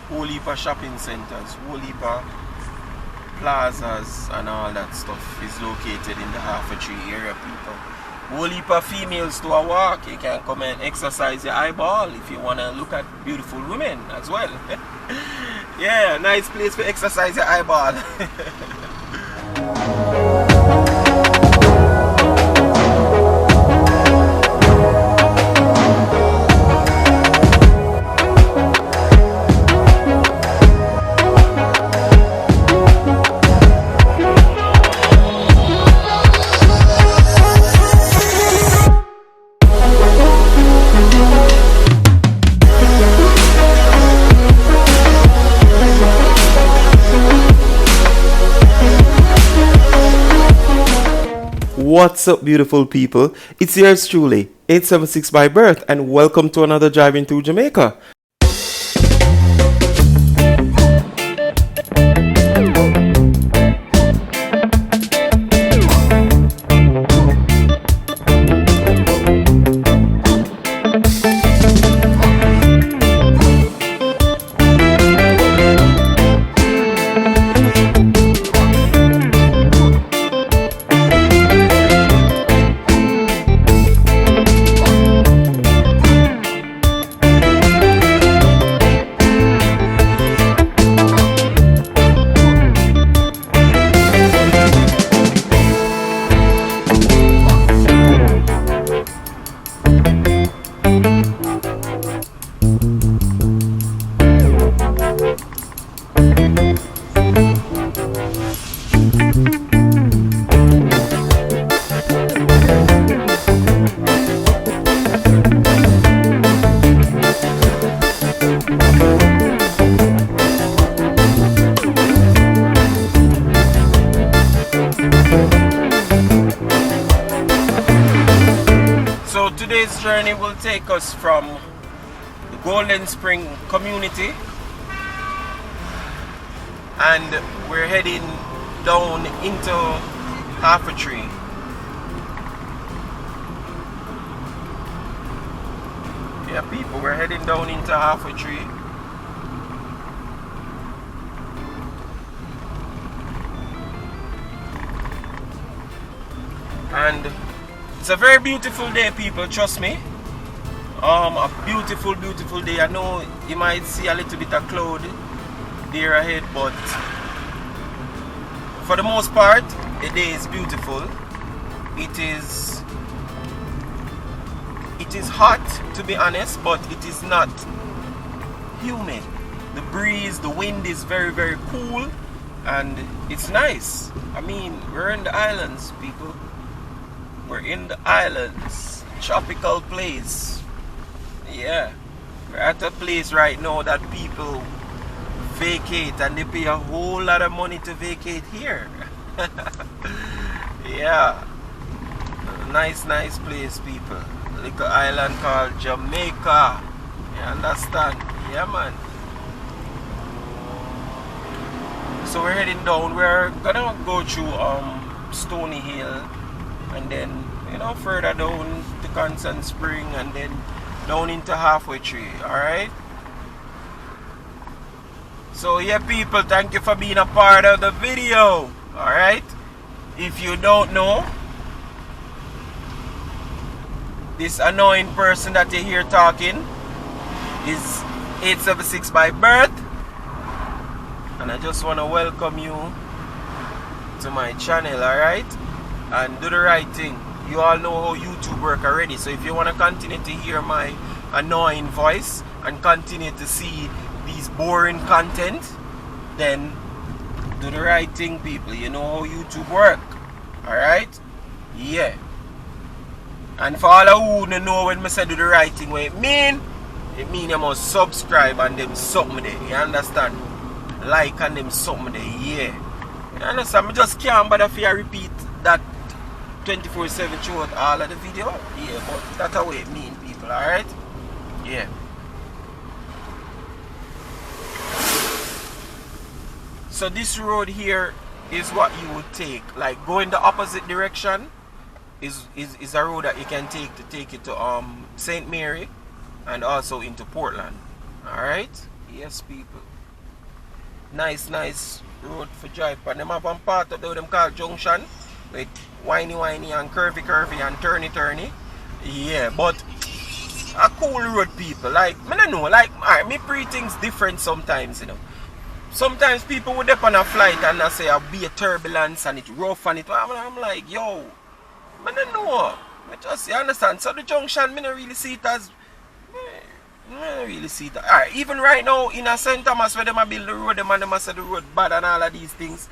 whole heap of shopping centers, whole heap of plazas and all that stuff is located in the Half a Tree area, people. Whole heap of females to a walk. You can come and exercise your eyeball if you want to look at beautiful women as well. Yeah, nice place for exercise your eyeball. What's up, beautiful people? It's yours truly, 876 by birth, and welcome to another Driving Through Jamaica. Today's journey will take us from the Golden Spring community, and we're heading down into Half a Tree. Yeah, people, we're heading down into Half a Tree. And it's a very beautiful day, people, trust me. A beautiful, beautiful day. I know you might see a little bit of cloud there ahead, but for the most part, the day is beautiful. It is hot, to be honest, but it is not humid. The breeze, the wind is very, very cool, and it's nice. I mean, we're in the islands, people. We're in the islands, tropical place. Yeah, we're at a place right now that people vacate, and they pay a whole lot of money to vacate here. Yeah, nice place, people. A little island called Jamaica. You understand? Yeah, man. So we're heading down. We're gonna go through Stony Hill, and then, you know, further down to Constant Spring, and then down into Half a Tree. Alright? So yeah, people, thank you for being a part of the video. Alright? If you don't know, this annoying person that you hear talking is 876 by birth, and I just want to welcome you to my channel. Alright? And do the right thing. You all know how YouTube work already, so if you want to continue to hear my annoying voice and continue to see these boring content, then do the right thing, people. You know how YouTube work. Alright? Yeah. And for all of who know when I say do the right thing, what it mean you must subscribe and them something there. You understand? Like and them something there. Yeah. You understand? I just can't bother if I repeat that 24/7 throughout all of the video. Yeah, but that's how it mean, people. Alright? Yeah. So this road here is what you would take. Like going the opposite direction is a road that you can take you to St. Mary and also into Portland. Alright? Yes, people. Nice road for drive. But them have one part of them called junction with whiny and curvy and turny. Yeah, but a cool road, people. Like, I don't know, like, alright, me pre things different sometimes, you know. Sometimes people would up on a flight and I say I'll be a turbulence and it's rough and I'm like, yo, I don't know. I just, you understand? So the junction, I don't really see it as, I don't really see that. Alright, even right now in a St. Thomas where they build the road, them say the road bad and all of these things.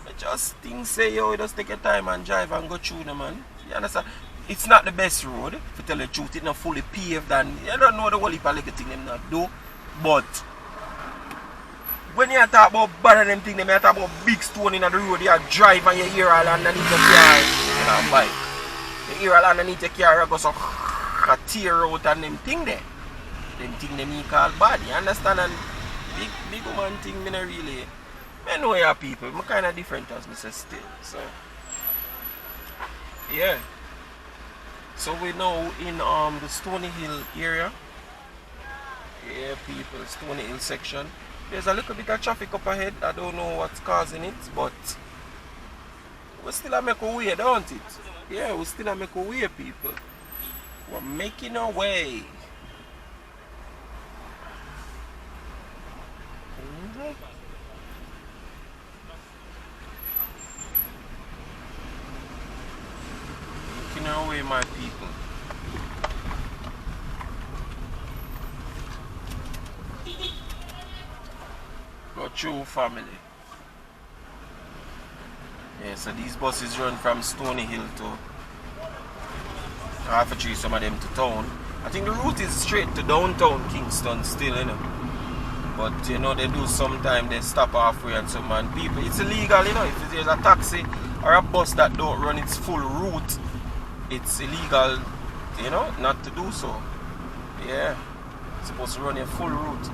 I just think say, yo, you just take your time and drive and go through them, man. You understand? It's not the best road, to tell the truth. It's not fully paved and you don't know the whole heap of little thing them not do. But when you talk about bad and them thing, you talk about big stone in the road, you drive and you hear all underneath the car. You know, bike. You hear all underneath the car, you go so tear out and them thing there. Them thing they me call bad, you understand? And big woman thing, me not really. I know your people, I'm kind of different as me say still. So, yeah. So we now in the Stony Hill area. Yeah, people, Stony Hill section. There's a little bit of traffic up ahead. I don't know what's causing it, but we still make a way, don't it? Yeah, we still make a way, people. We're making our way. Making our way, my people. Go through family. Yeah, so these buses run from Stony Hill to half a tree, some of them to town. I think the route is straight to downtown Kingston still, you know. But you know, they do sometimes they stop halfway and some man people. It's illegal, you know, if there's a taxi or a bus that don't run its full route, it's illegal, you know, not to do so. Yeah. It's supposed to run a full route.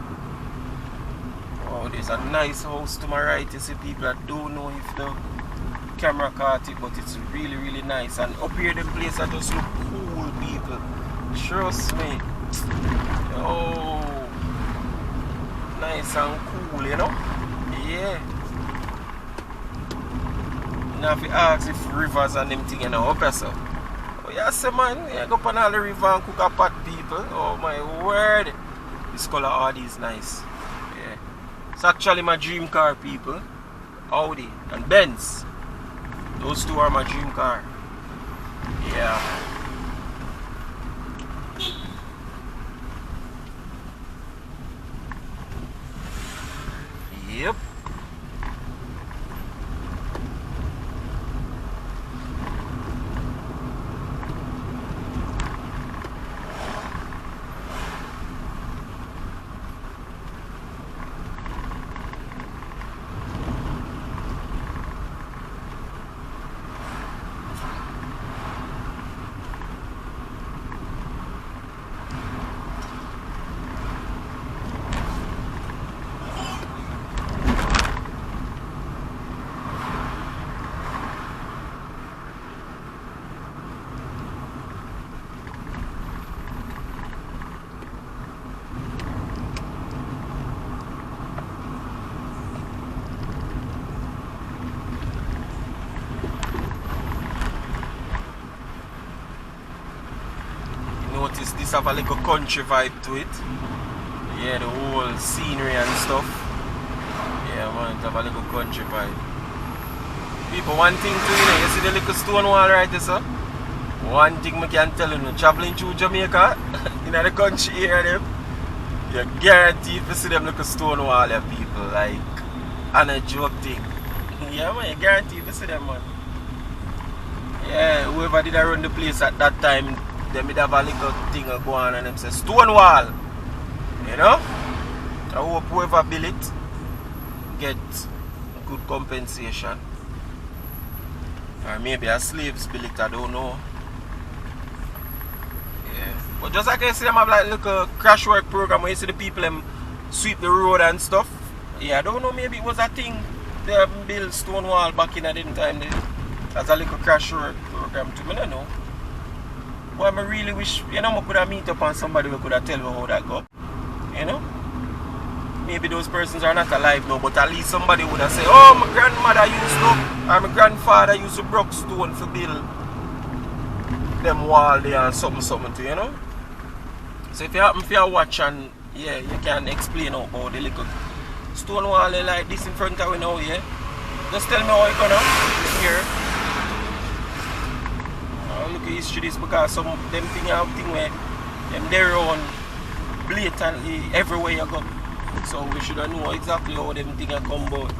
Oh, there's a nice house to my right. You see people, I don't know if the camera caught it, but it's really nice. And up here, the place I just look cool, people. Trust me. Oh, nice and cool, you know? Yeah. Now if you ask if rivers and them thing, you know, okay, so. Oh, yes, man. Yeah, go up on all the river and cook a pot, people. Oh, my word. This color Audi is nice. It's actually my dream car, people. Audi and Benz. Those two are my dream car. Yeah. Yep. This have a little country vibe to it. Yeah, the whole scenery and stuff. Yeah, man, it have a little country vibe. People, one thing to you know, you see the little stone wall right there, sir? One thing I can tell you, traveling through Jamaica, in the country area, you're guaranteed to see them little stone wall there, people. Like, and a joke thing. Yeah, man, you're guaranteed to see them, man. Yeah, whoever did run the place at that time, they would have a little thing go on and them say stone wall. You know? I hope whoever built it get good compensation. Or maybe a slaves built it, I don't know. Yeah. But just like I see them have like little crash work program where you see the people them sweep the road and stuff. Yeah, I don't know, maybe it was a thing they built stone wall back in the time as a little crash work program too. I don't know. But I really wish, you know, I could have meet up on somebody who could have tell me how that go. You know? maybe those persons are not alive now, but at least somebody would have said, oh, my grandmother used to, or my grandfather used to broke stone for build them wall there and something to, you know. So if you happen to watch and yeah, you can explain how the little stone wall like this in front of you now, yeah. Just tell me how it's gonna here. Look at history this because some of them thing have thing where them they run blatantly everywhere you go. So we should know exactly how them things come about.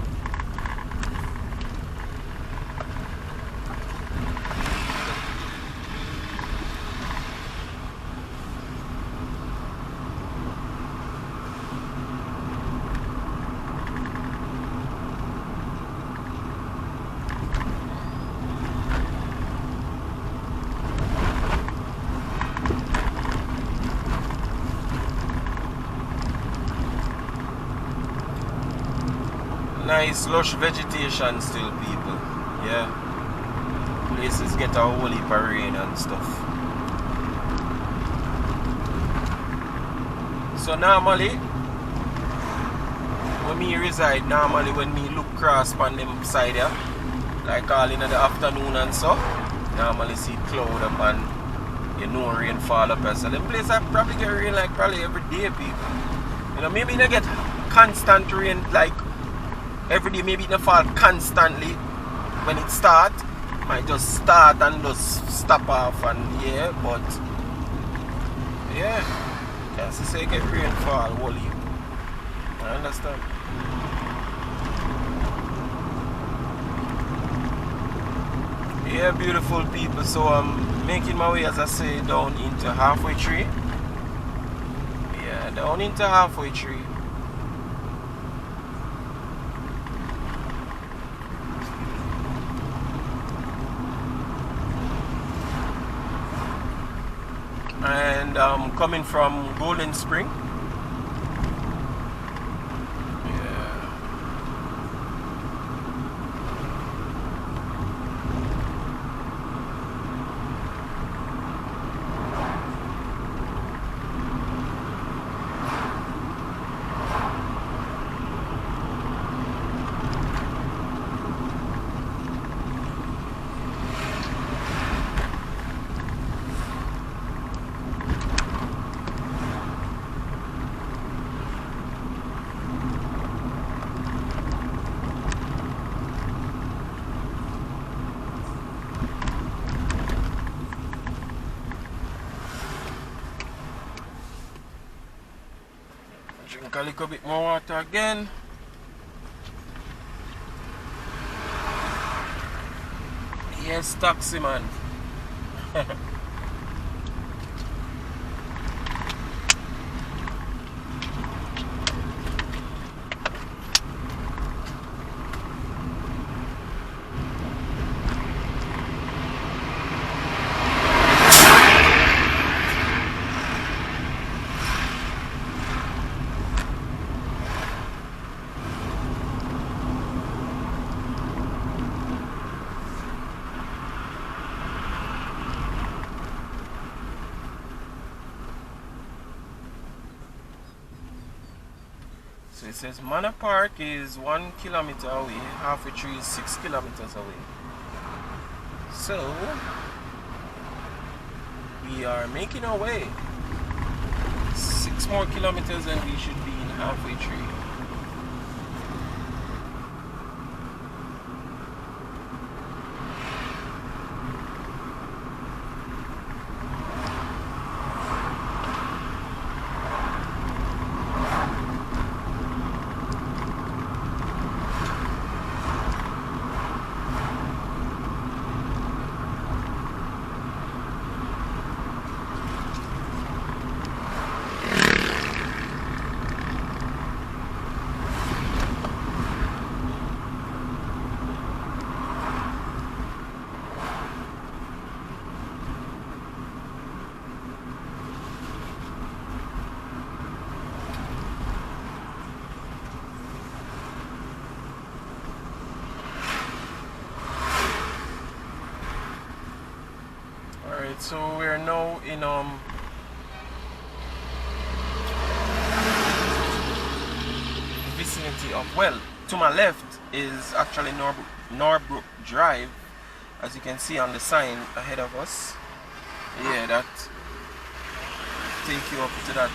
Nice lush vegetation still, people. Yeah. Places get a whole heap of rain and stuff. So normally, when me reside, normally when me look across on them side here, like all in the afternoon and so, normally see cloud up and you know rain fall up and so them places I probably get rain like probably every day, people. You know, maybe not get constant rain like every day, maybe it not fall constantly when it start. Might just start and just stop off and yeah, but yeah, can't say get rainfall whole heap. I understand. Yeah, beautiful people. So I'm making my way, as I say, down into halfway tree. Yeah, down into halfway tree. And coming from Golden Spring. Drink a little bit more water again. Yes, taxi man. So it says Manor Park is 1 kilometer away, halfway tree is 6 kilometers away. So we are making our way. 6 more kilometers and we should be in halfway tree. So we're now in vicinity of, well, to my left is actually Norbrook Drive, as you can see on the sign ahead of us. Yeah, that take you up to that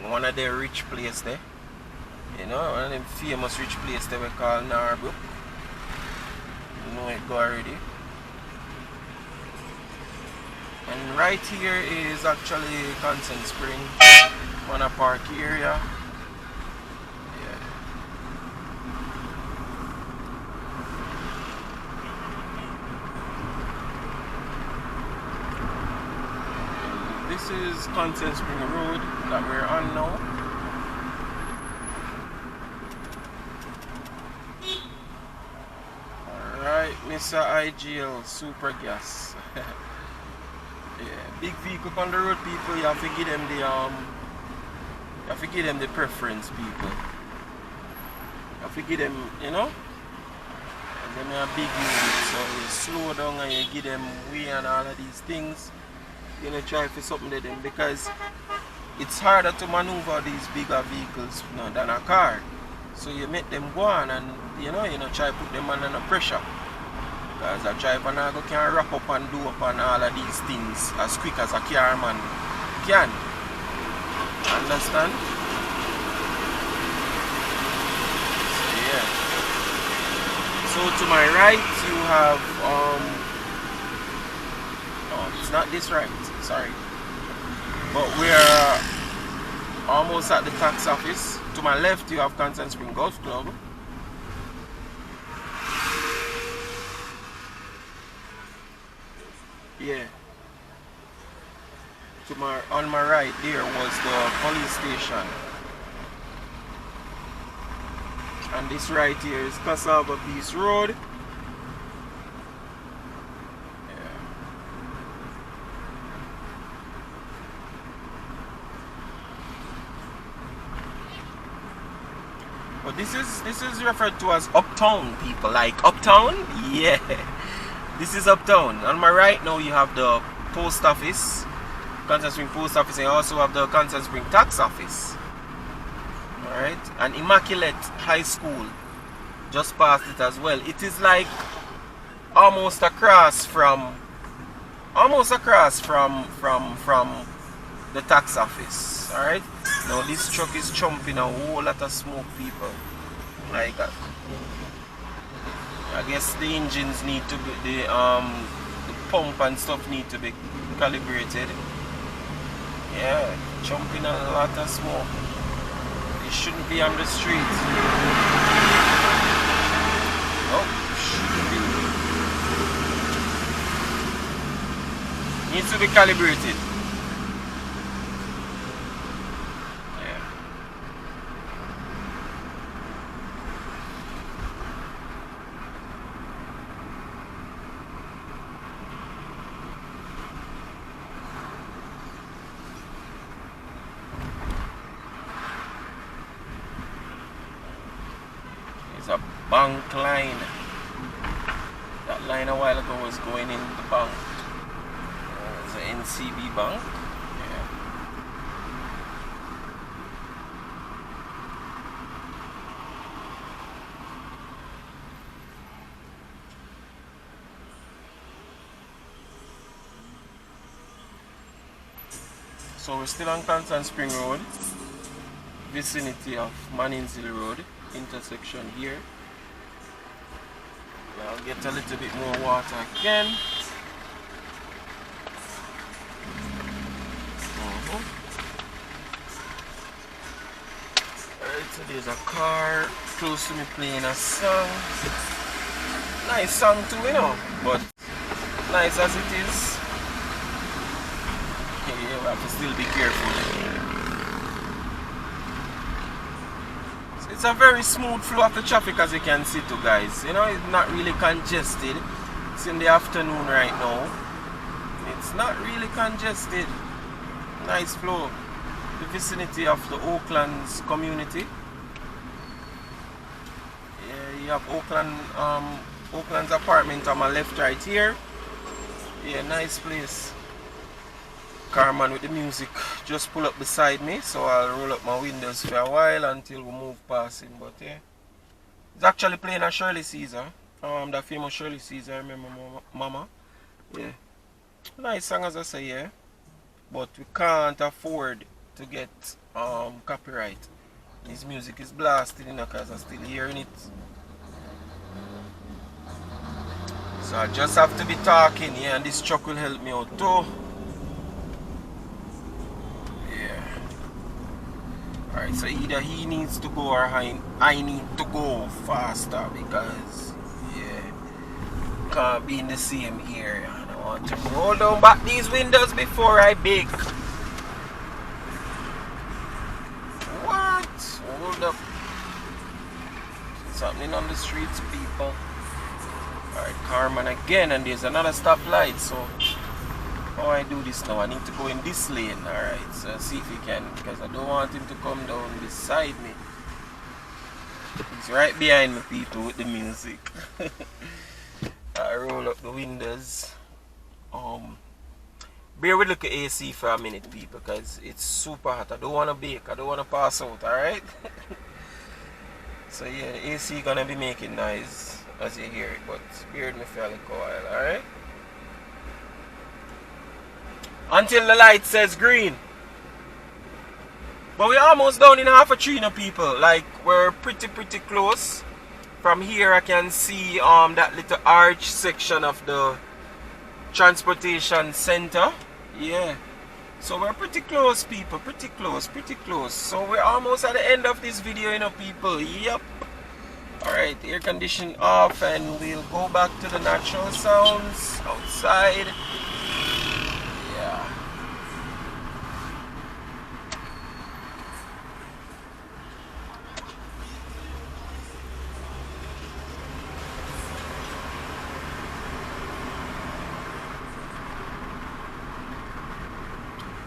one of the rich place there. You know, one of them famous rich place they we call Norbrook. You know it go already. And right here is actually Consent Spring, Manor Park area. Yeah. This is Consent Spring Road that we're on now. Alright, Mr. IGL Super Gas. Yeah, big vehicle on the road, people. You have to give them the preference, people. You have to give them, you know, and then they are big units, so you slow down and you give them way and all of these things. You know, try for something to them because it's harder to maneuver these bigger vehicles, you know, than a car. So you make them go on and you know try to put them under pressure. Because a driver now can wrap up and do up and all of these things as quick as a car man can. Understand? So yeah. So to my right you have oh, it's not this right, sorry. But we're almost at the tax office. To my left you have Consent Spring Golf Club. Yeah. On my right there was the police station. And this right here is Cassava Beach Road. Yeah. But this is referred to as uptown, people. Like uptown? Yeah. This is uptown. On my right now you have the post office, Consent Spring Post Office, and you also have the Consent Spring Tax Office. Alright? And Immaculate High School just past it as well. It is like almost across from the tax office. Alright? Now this truck is chumping a whole lot of smoke, people. Like that. I guess the engines need to be, the pump and stuff need to be calibrated. Yeah, chumping a lot of smoke. It shouldn't be on the street. Oh, shouldn't be. Needs to be calibrated. A bank line. That line a while ago was going in the bank. It's an NCB bank. Yeah. So we're still on Consent Spring Road, vicinity of Maninsley Road. Intersection here. I'll get a little bit more water again. Alright, so there's a car close to me playing a song. Nice song too, you know, but nice as it is, yeah, we have to still be careful. It's a very smooth flow of the traffic, as you can see too, guys. You know, it's not really congested. It's in the afternoon right now. It's not really congested. Nice flow. The vicinity of the Oaklands community. Yeah, you have Oakland's apartment on my left right here. Yeah, nice place. Carman with the music just pull up beside me, so I'll roll up my windows for a while until we move past him. But yeah, he's actually playing a Shirley Caesar, that famous Shirley Caesar. I remember Mama. Yeah, nice song as I say, yeah. But we can't afford to get copyright. His music is blasted, you know, because I'm still hearing it. So I just have to be talking, yeah, and this truck will help me out too. Yeah. Alright, so either he needs to go or I need to go faster because, yeah, can't be in the same area. I want to roll down back these windows before I bake. What? Hold up. What's happening on the streets, people? Alright, Carman again, and there's another stoplight, so how I do this now? I need to go in this lane. Alright, so see if he can, because I don't want him to come down beside me. He's right behind me, people, with the music. I roll up the windows. Bear with the AC for a minute, people, because it's super hot. I don't want to bake. I don't want to pass out, alright? So yeah, the AC gonna be making noise as you hear it, but bear with me for a little while, alright? Until the light says green. But we're almost down in half a tree now, people. Like, we're pretty close. From here I can see that little arch section of the transportation center. Yeah, so we're pretty close, people, pretty close. So we're almost at the end of this video, you know, people. Yep. Alright, air conditioning off, and we'll go back to the natural sounds outside. Yeah.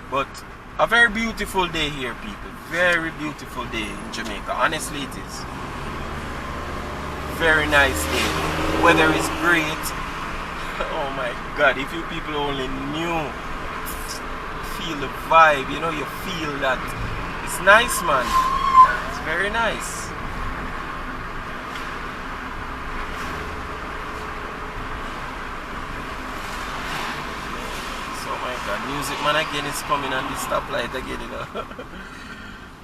But a very beautiful day here, people. Very beautiful day in Jamaica. Honestly, it is. Very nice day. Weather is great. Oh my God, if you people only knew. Feel the vibe, you know, you feel that. It's nice, man. It's very nice. Music man again is coming on the stoplight again, you know.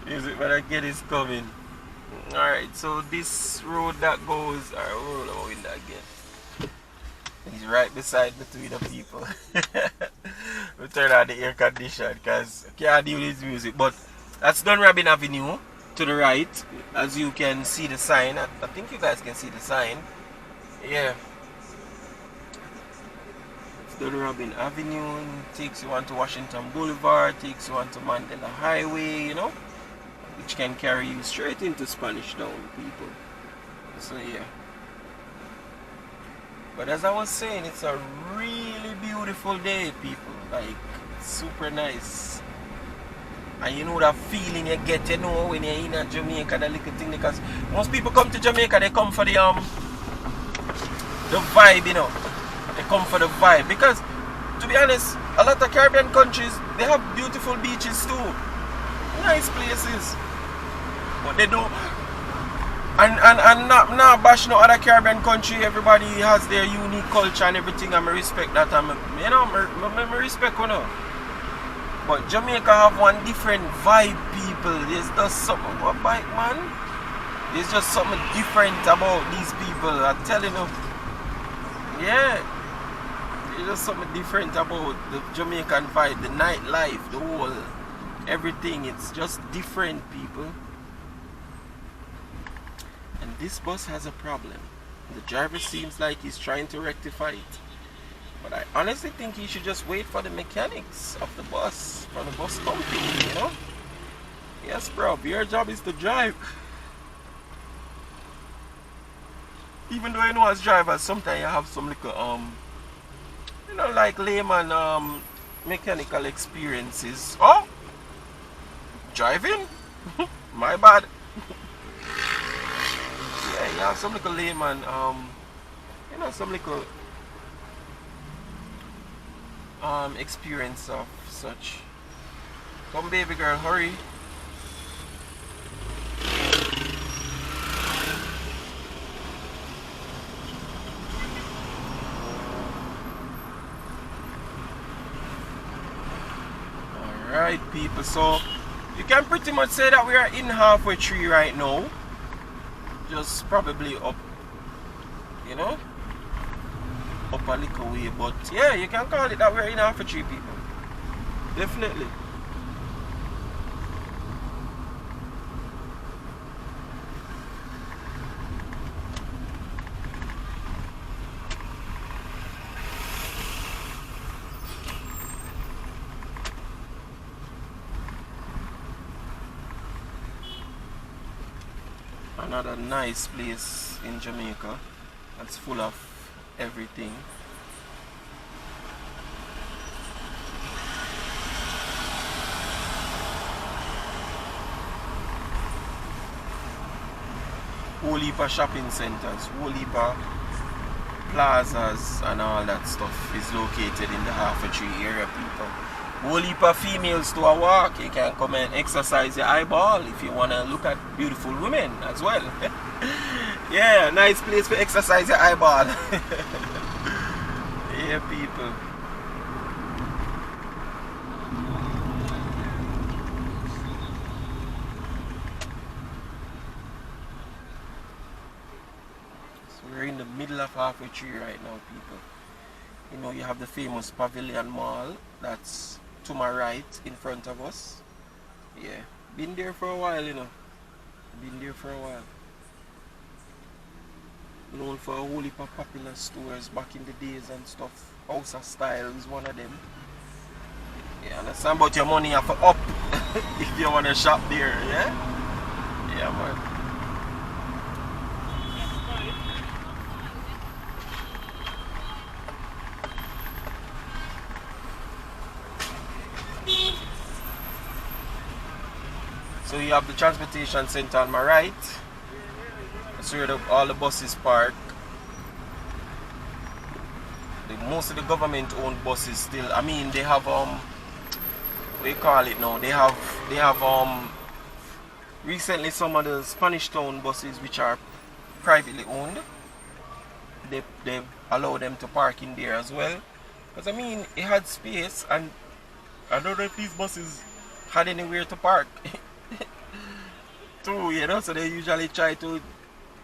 Music man again is coming. Alright, so this road that goes, alright, we'll roll our window again. He's right beside between the people. We turn on the air condition because I can't deal with this music. But that's Dunrabin Avenue to the right. As you can see the sign. I think you guys can see the sign. Yeah. Dunrabin Avenue takes you onto Washington Boulevard, takes you onto Mandela Highway, you know, which can carry you straight into Spanish Town, people. So yeah. But as I was saying, it's a really beautiful day, people. Like, it's super nice. And you know that feeling you get, you know, when you're in Jamaica, that little thing, because most people come to Jamaica, they come for the vibe, you know. They come for the vibe, because to be honest, a lot of Caribbean countries, they have beautiful beaches too, nice places, but they don't, and not bash no other Caribbean country. Everybody has their unique culture and everything, and I respect that, and you know, I respect, you know. But Jamaica have one different vibe, people. There's just something about bike, man. There's just something different about these people, I'm telling you. Yeah. There's just something different about the Jamaican vibe, the nightlife, the whole, everything. It's just different, people. And this bus has a problem. The driver seems like he's trying to rectify it. But I honestly think he should just wait for the mechanics of the bus, from the bus company, you know? Yes, bro, your job is to drive. Even though you know as drivers, sometimes you have some little, you know, like layman mechanical experiences. Oh, driving? My bad. Yeah, you have some little layman, you know, some little experience of such. Come baby girl, hurry. Alright people, so you can pretty much say that we are in halfway tree right now. Just probably up, you know, up a little way, but yeah, you can call it that we're in halfway tree people. Definitely. Another nice place in Jamaica that's full of everything. Whole heap of shopping centers, whole heap of plazas and all that stuff is located in the half a tree area people. Whole heap of females to a walk. You can come and exercise your eyeball if you want to look at beautiful women as well. Yeah, nice place for exercise your eyeball. Yeah, people. So we're in the middle of halfway tree right now, people. You know, you have the famous Pavilion Mall that's to my right in front of us. Yeah, been there for a while, you know. Been there for a while. Known for a whole heap of popular stores back in the days and stuff. House of Style is one of them. Yeah, understand about your money have to up if you want to shop there, yeah? Yeah, man. So you have the transportation center on my right. That's where all the buses park. Most of the government owned buses still, I mean they have what do you call it now? They have recently some of the Spanish Town buses which are privately owned. They allow them to park in there as well. Because I mean it had space and I don't know if these buses had anywhere to park. Too, you know, so they usually try to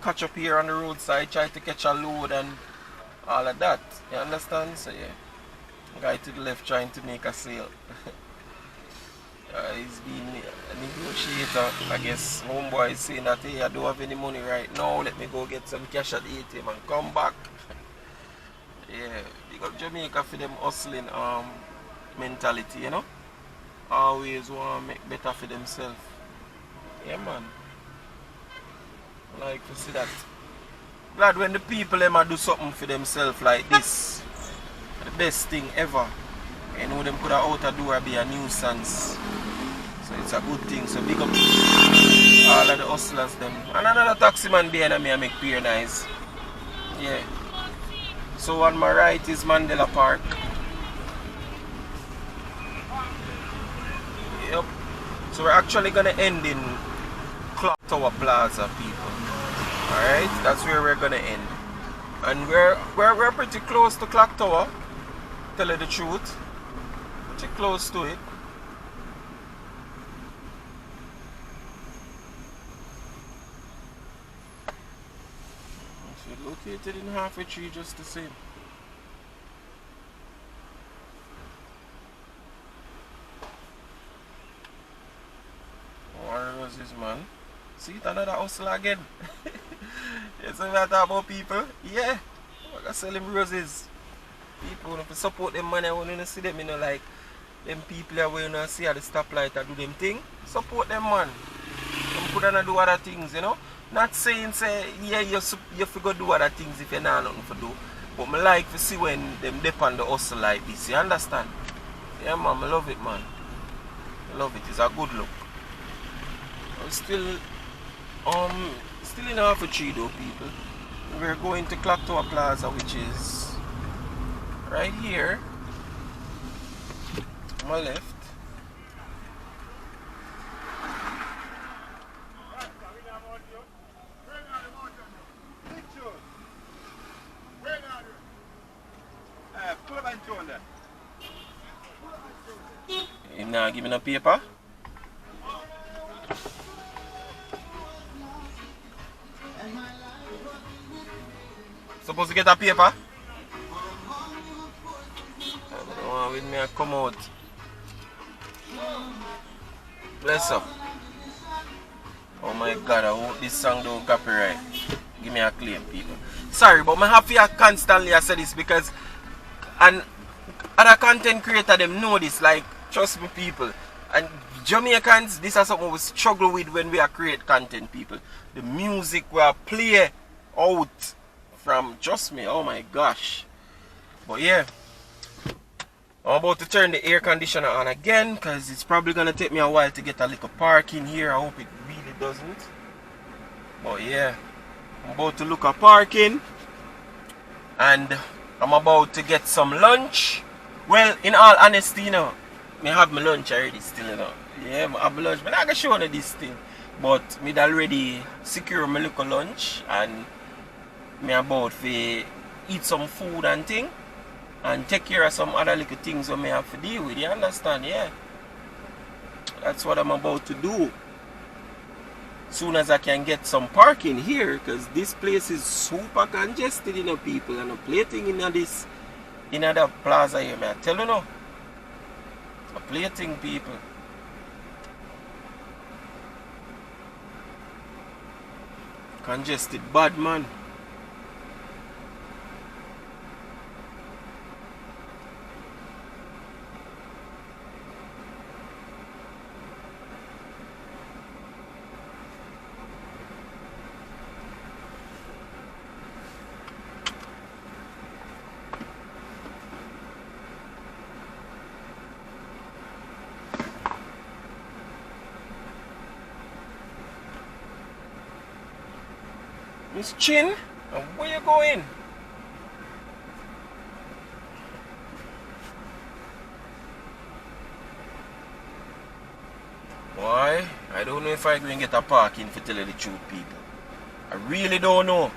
catch up here on the roadside, try to catch a load and all of that. You understand? So yeah, guy to the left trying to make a sale. He's being a negotiator. I guess homeboy is saying that, hey, I don't have any money right now, let me go get some cash at the ATM and come back. Yeah, big up Jamaica for them hustling mentality, you know. Always want to make better for themselves. Yeah, man. I like to see that. Glad when the people them do something for themselves like this. The best thing ever. You know them could have out a door be a nuisance. So it's a good thing. So big up all of the hustlers them. And another taxi man behind me I make peer nice. Yeah. So on my right is Mandela Park. Yep. So we're actually gonna end in Clock Tower Plaza, people. Alright, that's where we're gonna end. And we're pretty close to Clock Tower, tell you the truth. Pretty close to it. So located in halfway tree just the same. What was this, man? See it, another hustle again. You see what I talk about people? Yeah. I gotta sell them roses. People want to support them man, I want to see them, you know, like them people that we want to see at the stoplight and do them thing. Support them man. Them could not do other things, you know. Not saying say yeah you forgot do other things if you not nothing to do. But I like to see when them dip on the hustle like this, you understand? Yeah man, I love it man. I love it, it's a good look. I'm still in half a tree though, people. We're going to Clock Tower Plaza, which is right here. My left. You now give me no paper? Supposed to get a paper? I don't want with me I come out. Bless up. Oh my god, I hope this song don't copyright. Give me a claim, people. Sorry, but I have to constantly say this because and other content creator them know this, like trust me people. And Jamaicans, this is something we struggle with when we are create content, people. The music we are play out from, trust me, oh my gosh. But yeah, I'm about to turn the air conditioner on again because it's probably gonna take me a while to get a little parking here. I hope it really doesn't. But yeah, I'm about to look at parking and I'm about to get some lunch. Well, in all honesty, you know, I have my lunch already still, you know. Yeah, I have my lunch, but I'm not gonna show you this thing. But me already secure my little lunch and me about to eat some food and thing and take care of some other little things that I have to deal with, you understand? Yeah, that's what I'm about to do. Soon as I can get some parking here, because this place is super congested, you know, people, and I'm plating in this in the plaza here, man. I tell you now, I'm plating, people. Congested bad, man. Miss Chin, where you going? Why? I don't know if I'm going to get a parking for tell you the truth, people. I really don't know.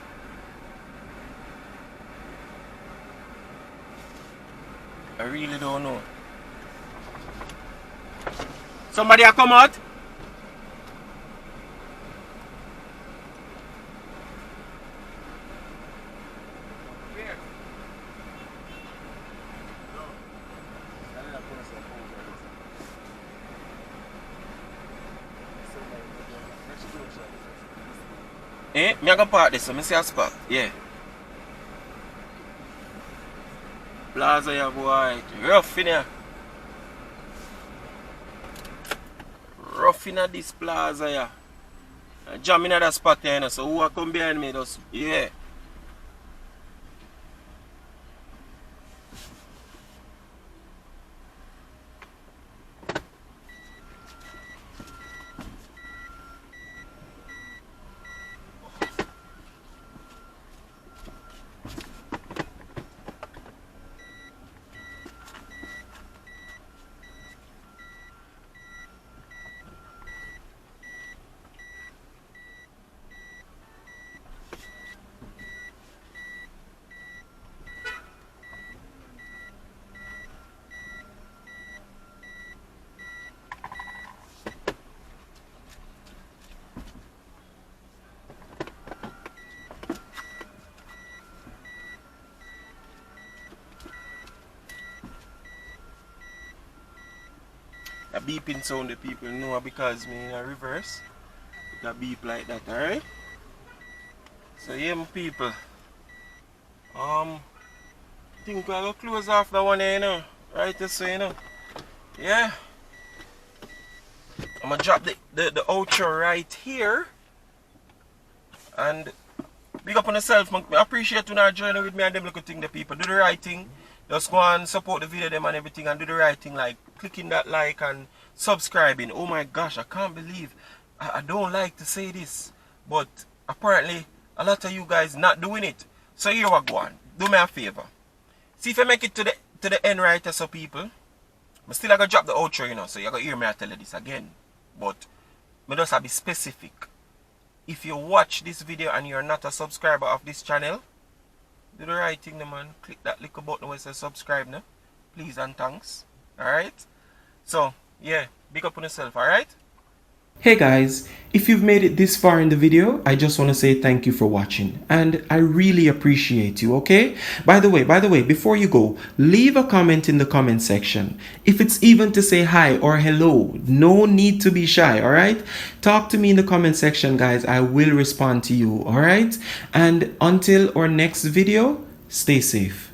I really don't know. Somebody a come out? Eh, me gonna park this, so me see a spot. Yeah. Plaza ya boy. Rough in here. Rough in this plaza ya. Jam in that spot here, you know, so who a come behind me just, yeah. A beeping sound the people know because me in a reverse. It a beep like that, alright? So yeah, my people. Think we're gonna close off that one here, you know. Right this way, you know. Yeah. I'm gonna drop the outro right here. And big up on yourself, man. I appreciate you not joining with me and them little thing the people. Do the right thing. Just go and support the video them and everything and do the right thing, like clicking that like and subscribing. Oh my gosh, I can't believe I don't like to say this, but apparently a lot of you guys not doing it. So here we go on. Do me a favor. See if I make it to the end right, so people. I still gonna drop the outro, you know, so you're gonna hear me I tell you this again. But me just have be specific. If you watch this video and you're not a subscriber of this channel, do the right thing, man. Click that little button where it says subscribe now. Please and thanks. Alright? So, yeah, big up on yourself, alright? Hey guys, if you've made it this far in the video, I just want to say thank you for watching and I really appreciate you, okay? By the way, before you go, leave a comment in the comment section. If it's even to say hi or hello, no need to be shy, alright? Talk to me in the comment section, guys. I will respond to you, alright? And until our next video, stay safe.